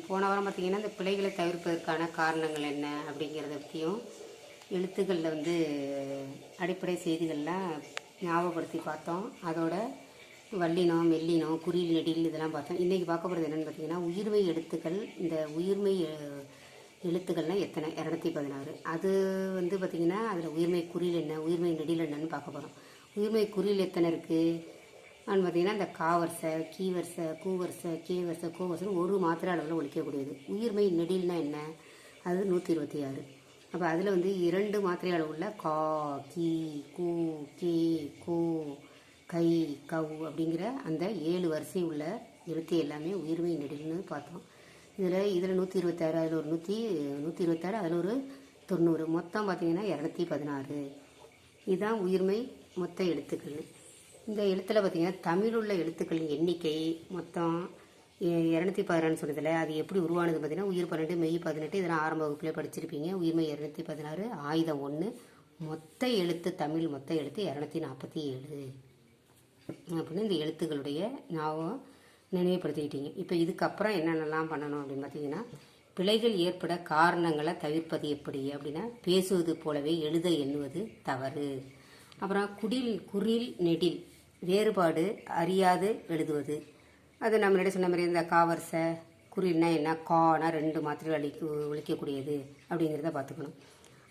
போன வாரம் பார்த்திங்கன்னா இந்த பிழைகளை தவிர்ப்பதற்கான காரணங்கள் என்ன அப்படிங்கிறத பற்றியும் எழுத்துக்களில் அடிப்படை செய்திகள்லாம் ஞாபகப்படுத்தி பார்த்தோம். அதோட வல்லினம் மெல்லினம் குறில் நெடில் இதெல்லாம் பார்த்தோம். இன்றைக்கி பார்க்க போகிறது என்னென்னு பார்த்திங்கன்னா உயிர்மை எழுத்துக்கள். இந்த உயிர்மை எழுத்துக்கள்லாம் எத்தனை? 216. அது பார்த்திங்கன்னா அதில் உயிர்மை குறில் என்ன, உயிர்மை நெடில் என்னன்னு பார்க்க போகிறோம். உயிர்மை குறில் எத்தனை இருக்குது அப்படின்னு பார்த்திங்கன்னா இந்த காவரிசை, கீவரிசை, கூவரிசை, கேவரிசை, கோவரிசை ஒரு மாத்திரை அளவில் ஒழிக்கக்கூடியது. உயிர்மை நெடில்னா என்ன? அது 126. அப்போ அதில் 2 மாத்திரை அளவுள்ள கா, கீ, கூ, கே, கோ, கை, கவ் அப்படிங்கிற அந்த 7 வரிசை உள்ள எழுத்து எல்லாமே உயிர்மை நெடில்னு பார்த்தோம். இதில் 126, அதில் ஒரு 126, அதில் ஒரு 90, மொத்தம் பார்த்திங்கன்னா 216. இதுதான் உயிர்மை மொத்த எழுத்துக்கள். இந்த எழுத்தில் பார்த்திங்கன்னா தமிழ் உள்ள எழுத்துக்களின் எண்ணிக்கை மொத்தம் 216 சொன்னதில்ல. அது எப்படி உருவானது பார்த்திங்கன்னா உயிர் 12 மெய் 18 இதெல்லாம் ஆரம்ப வகுப்பிலே படிச்சிருப்பீங்க. உயிர்மை 216, ஆயுதம் 1, மொத்த எழுத்து தமிழ் மொத்த எழுத்து 247 அப்படின்னு இந்த எழுத்துக்களுடைய ஞாபகம் நினைவுபடுத்திக்கிட்டீங்க. இப்போ இதுக்கப்புறம் என்னென்னலாம் பண்ணணும் அப்படின்னு பார்த்தீங்கன்னா பிழைகள் ஏற்பட காரணங்களை தவிர்ப்பது எப்படி அப்படின்னா பேசுவது போலவே எழுத எண்ணுவது தவறு. அப்புறம் குறில் நெடில் வேறுபாடு அறியாது எழுதுவது. அது நம்ம சொன்ன மாதிரி இந்த காவரிசை குறில்னா என்ன, கானா 2 மாத்திரை ஒழிக்கக்கூடியது அப்படிங்கிறத பார்த்துக்கணும்.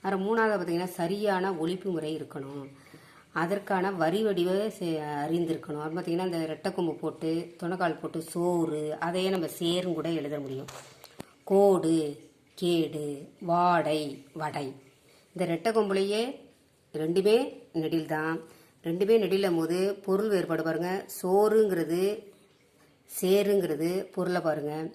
அப்புறம் 3வது பார்த்திங்கன்னா சரியான ஒழிப்பு முறை இருக்கணும். அதற்கான வரி வடிவ அறிந்திருக்கணும். அது பார்த்திங்கன்னா இந்த ரெட்டைக்கொம்பு போட்டு துணைக்கால் போட்டு சோறு அதையே நம்ம சேரும் கூட எழுத முடியும். கோடு, கேடு, வாடை, வடை. இந்த ரெட்டைக்கொம்புலையே 2மே நெடில் தான். 2மே நெடிலும் போது பொருள் வேறுபாடு பாருங்கள். சோறுங்கிறது சேருங்கிறது பொருளை பாருங்கள்.